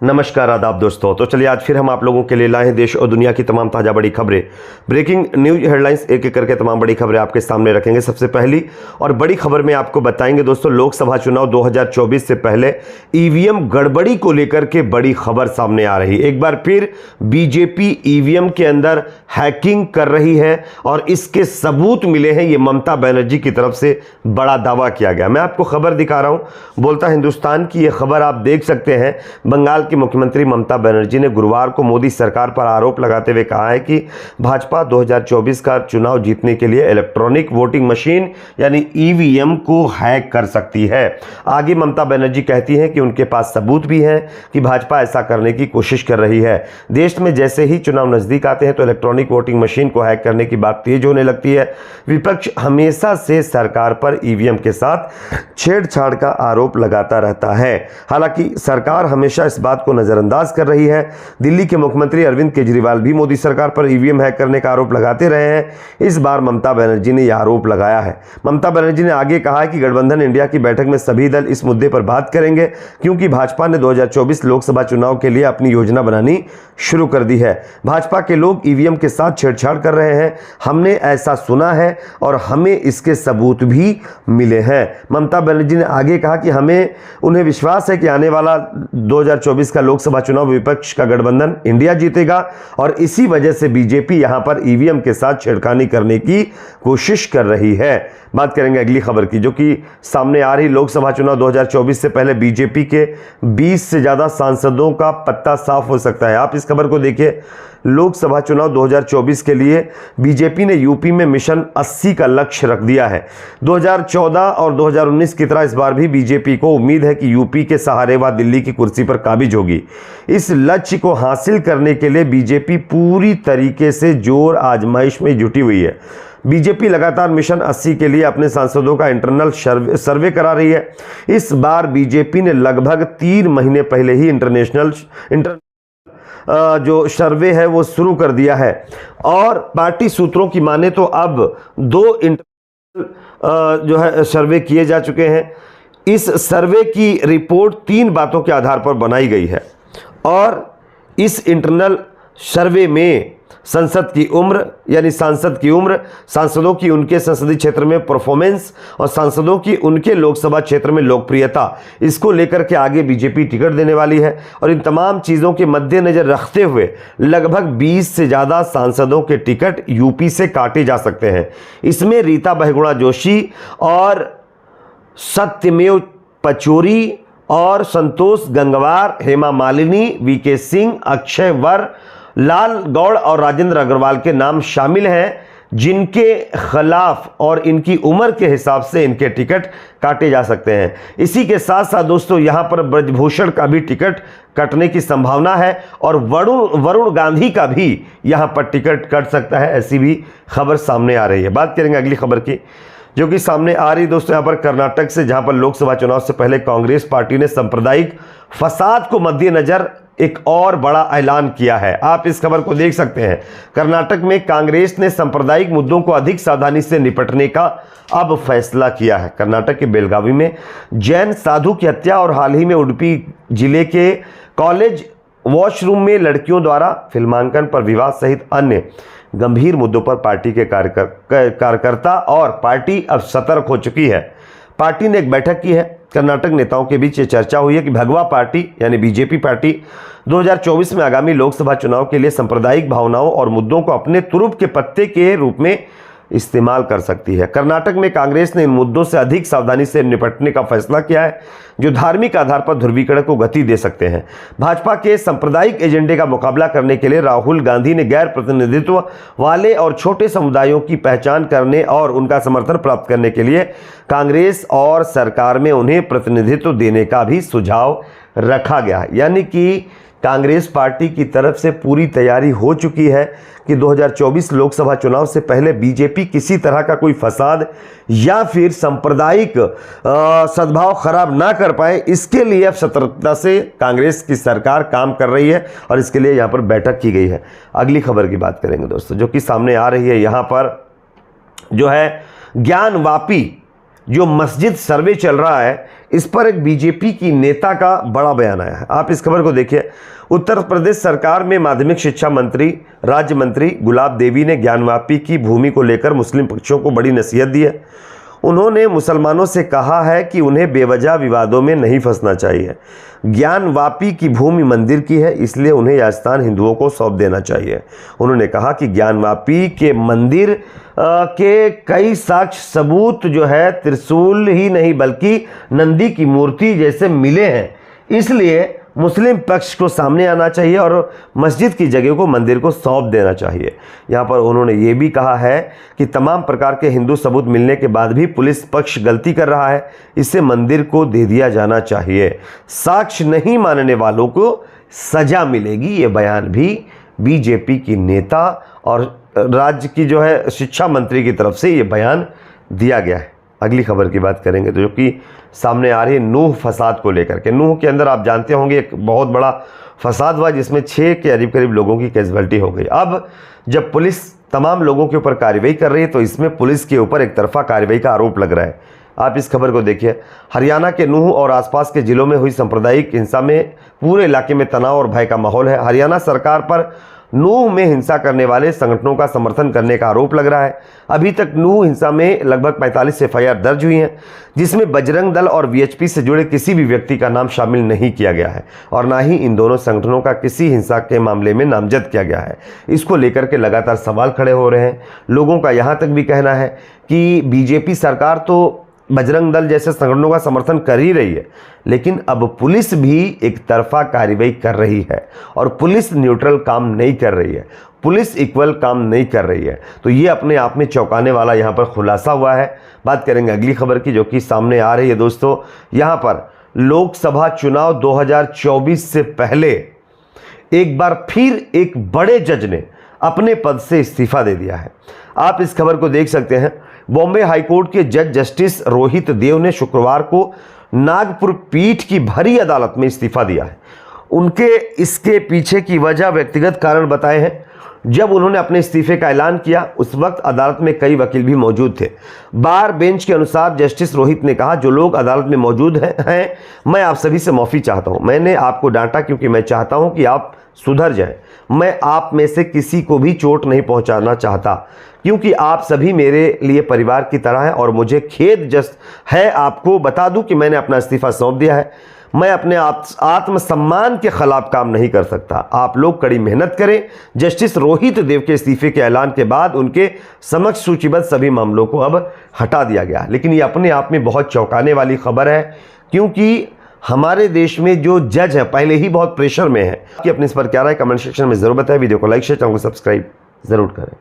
नमस्कार आदाब दोस्तों। तो चलिए आज फिर हम आप लोगों के लिए लाए हैं देश और दुनिया की तमाम ताज़ा बड़ी खबरें, ब्रेकिंग न्यूज हेडलाइंस, एक एक करके तमाम बड़ी खबरें आपके सामने रखेंगे। सबसे पहली और बड़ी खबर में आपको बताएंगे दोस्तों, लोकसभा चुनाव 2024 से पहले ईवीएम गड़बड़ी को लेकर के बड़ी खबर सामने आ रही। एक बार फिर बीजेपी ईवीएम के अंदर हैकिंग कर रही है और इसके सबूत मिले हैं। ये ममता बनर्जी की तरफ से बड़ा दावा किया गया। मैं आपको खबर दिखा रहा हूं, बोलता हिंदुस्तान की यह खबर आप देख सकते हैं। बंगाल की मुख्यमंत्री ममता बनर्जी ने गुरुवार को मोदी सरकार पर आरोप लगाते हुए कहा है कि भाजपा 2024 का चुनाव जीतने के लिए इलेक्ट्रॉनिक वोटिंग मशीन यानी ईवीएम को हैक कर सकती है। आगे ममता बनर्जी कहती हैं कि उनके पास सबूत भी हैं कि भाजपा ऐसा करने की कोशिश कर रही है। देश में जैसे ही चुनाव नजदीक आते हैं तो इलेक्ट्रॉनिक वोटिंग मशीन को हैक करने की बात तेज होने लगती है। विपक्ष हमेशा से सरकार पर ईवीएम के साथ छेड़छाड़ का आरोप लगाता रहता है। हालांकि सरकार हमेशा इस बात को नजरअंदाज कर रही है। दिल्ली के मुख्यमंत्री अरविंद केजरीवाल भी मोदी सरकार पर ईवीएम हैक करने का आरोप लगाते रहे हैं। इस बार ममता बनर्जी ने यह आरोप लगाया है। ममता बनर्जी ने आगे कहा है कि गठबंधन इंडिया की बैठक में सभी दल इस मुद्दे पर बात करेंगे, क्योंकि भाजपा ने 2024 लोकसभा चुनाव के लिए अपनी योजना बनानी शुरू कर दी है। भाजपा के लोग ईवीएम के साथ छेड़छाड़ कर रहे हैं, हमने ऐसा सुना है और हमें इसके सबूत भी मिले हैं। ममता बनर्जी ने आगे कहा कि उन्हें विश्वास है कि आने वाला 2024 का लोकसभा चुनाव विपक्ष का गठबंधन इंडिया जीतेगा और इसी वजह से बीजेपी यहां पर ईवीएम के साथ छेड़खानी करने की कोशिश कर रही है। बात करेंगे अगली खबर की, जो कि सामने आ रही। लोकसभा चुनाव 2024 से पहले बीजेपी के 20 से ज्यादा सांसदों का पत्ता साफ हो सकता है। आप इस खबर को देखिए। लोकसभा चुनाव 2024 के लिए बीजेपी ने यूपी में मिशन 80 का लक्ष्य रख दिया है। 2014 और 2019 की तरह इस बार भी बीजेपी को उम्मीद है कि यूपी के सहारे व दिल्ली की कुर्सी पर काबिज होगी। इस लक्ष्य को हासिल करने के लिए बीजेपी पूरी तरीके से जोर आजमाइश में जुटी हुई है। बीजेपी लगातार मिशन 80 के लिए अपने सांसदों का इंटरनल सर्वे करा रही है। इस बार बीजेपी ने लगभग 3 महीने पहले ही इंटरनेशनल जो सर्वे है वो शुरू कर दिया है और पार्टी सूत्रों की माने तो अब 2 इंटरनल जो है सर्वे किए जा चुके हैं। इस सर्वे की रिपोर्ट 3 बातों के आधार पर बनाई गई है और इस इंटरनल सर्वे में संसद की उम्र यानी सांसद की उम्र, सांसदों की उनके संसदीय क्षेत्र में परफॉर्मेंस और सांसदों की उनके लोकसभा क्षेत्र में लोकप्रियता, इसको लेकर के आगे बीजेपी टिकट देने वाली है। और इन तमाम चीज़ों के मद्देनजर रखते हुए लगभग 20 से ज़्यादा सांसदों के टिकट यूपी से काटे जा सकते हैं। इसमें रीता बहुगुणा जोशी और सत्यमेव पचौरी और संतोष गंगवार, हेमा मालिनी, वीके सिंह, अक्षय वर, लाल गौड़ और राजेंद्र अग्रवाल के नाम शामिल हैं, जिनके खिलाफ और इनकी उम्र के हिसाब से इनके टिकट काटे जा सकते हैं। इसी के साथ साथ दोस्तों यहां पर ब्रजभूषण का भी टिकट कटने की संभावना है और वरुण गांधी का भी यहां पर टिकट कट सकता है, ऐसी भी खबर सामने आ रही है। बात करेंगे अगली खबर की, जो कि सामने आ रही दोस्तों यहां पर कर्नाटक से, जहां पर लोकसभा चुनाव से पहले कांग्रेस पार्टी ने सांप्रदायिक फसाद को मद्देनजर एक और बड़ा ऐलान किया है। आप इस खबर को देख सकते हैं। कर्नाटक में कांग्रेस ने सांप्रदायिक मुद्दों को अधिक सावधानी से निपटने का अब फैसला किया है। कर्नाटक के बेलगावी में जैन साधु की हत्या और हाल ही में उडुपी जिले के कॉलेज वॉशरूम में लड़कियों द्वारा फिल्मांकन पर विवाद सहित अन्य गंभीर मुद्दों पर पार्टी के कार्यकर्ता और पार्टी अब सतर्क हो चुकी है। पार्टी ने एक बैठक की है। कर्नाटक नेताओं के बीच ये चर्चा हुई है कि भगवा पार्टी यानी बीजेपी पार्टी 2024 में आगामी लोकसभा चुनाव के लिए सांप्रदायिक भावनाओं और मुद्दों को अपने तुरुप के पत्ते के रूप में इस्तेमाल कर सकती है। कर्नाटक में कांग्रेस ने इन मुद्दों से अधिक सावधानी से निपटने का फैसला किया है, जो धार्मिक आधार पर ध्रुवीकरण को गति दे सकते हैं। भाजपा के सांप्रदायिक एजेंडे का मुकाबला करने के लिए राहुल गांधी ने गैर प्रतिनिधित्व वाले और छोटे समुदायों की पहचान करने और उनका समर्थन प्राप्त करने के लिए कांग्रेस और सरकार में उन्हें प्रतिनिधित्व देने का भी सुझाव रखा गया। यानी कि कांग्रेस पार्टी की तरफ से पूरी तैयारी हो चुकी है कि 2024 लोकसभा चुनाव से पहले बीजेपी किसी तरह का कोई फसाद या फिर सांप्रदायिक सद्भाव खराब ना कर पाए, इसके लिए अब सतर्कता से कांग्रेस की सरकार काम कर रही है और इसके लिए यहां पर बैठक की गई है। अगली खबर की बात करेंगे दोस्तों, जो कि सामने आ रही है। यहां पर जो है ज्ञानवापी जो मस्जिद सर्वे चल रहा है इस पर एक बीजेपी की नेता का बड़ा बयान आया है। आप इस खबर को देखिए। उत्तर प्रदेश सरकार में माध्यमिक शिक्षा मंत्री राज्य मंत्री गुलाब देवी ने ज्ञानवापी की भूमि को लेकर मुस्लिम पक्षों को बड़ी नसीहत दी है। उन्होंने मुसलमानों से कहा है कि उन्हें बेवजह विवादों में नहीं फंसना चाहिए। ज्ञानवापी की भूमि मंदिर की है, इसलिए उन्हें यह स्थान हिंदुओं को सौंप देना चाहिए। उन्होंने कहा कि ज्ञानवापी के मंदिर के कई साक्ष्य सबूत जो है त्रिशूल ही नहीं बल्कि नंदी की मूर्ति जैसे मिले हैं, इसलिए मुस्लिम पक्ष को सामने आना चाहिए और मस्जिद की जगह को मंदिर को सौंप देना चाहिए। यहाँ पर उन्होंने ये भी कहा है कि तमाम प्रकार के हिंदू सबूत मिलने के बाद भी पुलिस पक्ष गलती कर रहा है, इसे मंदिर को दे दिया जाना चाहिए। साक्ष्य नहीं मानने वालों को सजा मिलेगी। ये बयान भी बीजेपी की नेता और राज्य की जो है शिक्षा मंत्री की तरफ से ये बयान दिया गया है। अगली खबर की बात करेंगे तो जो कि सामने आ रही है नूह फसाद को लेकर के। नूह के अंदर आप जानते होंगे एक बहुत बड़ा फसाद हुआ जिसमें 6 के करीब लोगों की कैजुअल्टी हो गई। अब जब पुलिस तमाम लोगों के ऊपर कार्रवाई कर रही है तो इसमें पुलिस के ऊपर एक तरफा कार्रवाई का आरोप लग रहा है। आप इस खबर को देखिए। हरियाणा के नूह और आसपास के जिलों में हुई सांप्रदायिक हिंसा में पूरे इलाके में तनाव और भय का माहौल है। हरियाणा सरकार पर नूह में हिंसा करने वाले संगठनों का समर्थन करने का आरोप लग रहा है। अभी तक नूह हिंसा में लगभग 45 एफआईआर दर्ज हुई हैं, जिसमें बजरंग दल और वीएचपी से जुड़े किसी भी व्यक्ति का नाम शामिल नहीं किया गया है और ना ही इन दोनों संगठनों का किसी हिंसा के मामले में नामजद किया गया है। इसको लेकर के लगातार सवाल खड़े हो रहे हैं। लोगों का यहाँ तक भी कहना है कि बीजेपी सरकार तो बजरंग दल जैसे संगठनों का समर्थन कर ही रही है, लेकिन अब पुलिस भी एक तरफा कार्रवाई कर रही है और पुलिस न्यूट्रल काम नहीं कर रही है, पुलिस इक्वल काम नहीं कर रही है। तो ये अपने आप में चौंकाने वाला यहाँ पर खुलासा हुआ है। बात करेंगे अगली खबर की जो कि सामने आ रही है। दोस्तों, यहाँ पर लोकसभा चुनाव 2024 से पहले एक बार फिर एक बड़े जज ने अपने पद से इस्तीफा दे दिया है। आप इस खबर को देख सकते हैं। बॉम्बे हाईकोर्ट के जज जस्टिस रोहित देव ने शुक्रवार को नागपुर पीठ की भरी अदालत में इस्तीफा दिया है। उनके इसके पीछे की वजह व्यक्तिगत कारण बताए हैं। जब उन्होंने अपने इस्तीफे का ऐलान किया उस वक्त अदालत में कई वकील भी मौजूद थे। बार बेंच के अनुसार जस्टिस रोहित ने कहा, जो लोग अदालत में मौजूद हैं मैं आप सभी से माफ़ी चाहता हूं। मैंने आपको डांटा क्योंकि मैं चाहता हूं कि आप सुधर जाएं। मैं आप में से किसी को भी चोट नहीं पहुंचाना चाहता क्योंकि आप सभी मेरे लिए परिवार की तरह हैं और मुझे खेद जस्ट है आपको बता दूं कि मैंने अपना इस्तीफा सौंप दिया है। मैं अपने आत्मसम्मान के खिलाफ काम नहीं कर सकता। आप लोग कड़ी मेहनत करें। जस्टिस रोहित देव के इस्तीफे के ऐलान के बाद उनके समक्ष सूचीबद्ध सभी मामलों को अब हटा दिया गया। लेकिन ये अपने आप में बहुत चौंकाने वाली खबर है क्योंकि हमारे देश में जो जज है पहले ही बहुत प्रेशर में है कि अपने इस पर क्या राय कमेंट सेक्शन में जरूर बताएं। वीडियो को लाइक शेयर, चैनल को सब्सक्राइब जरूर करें।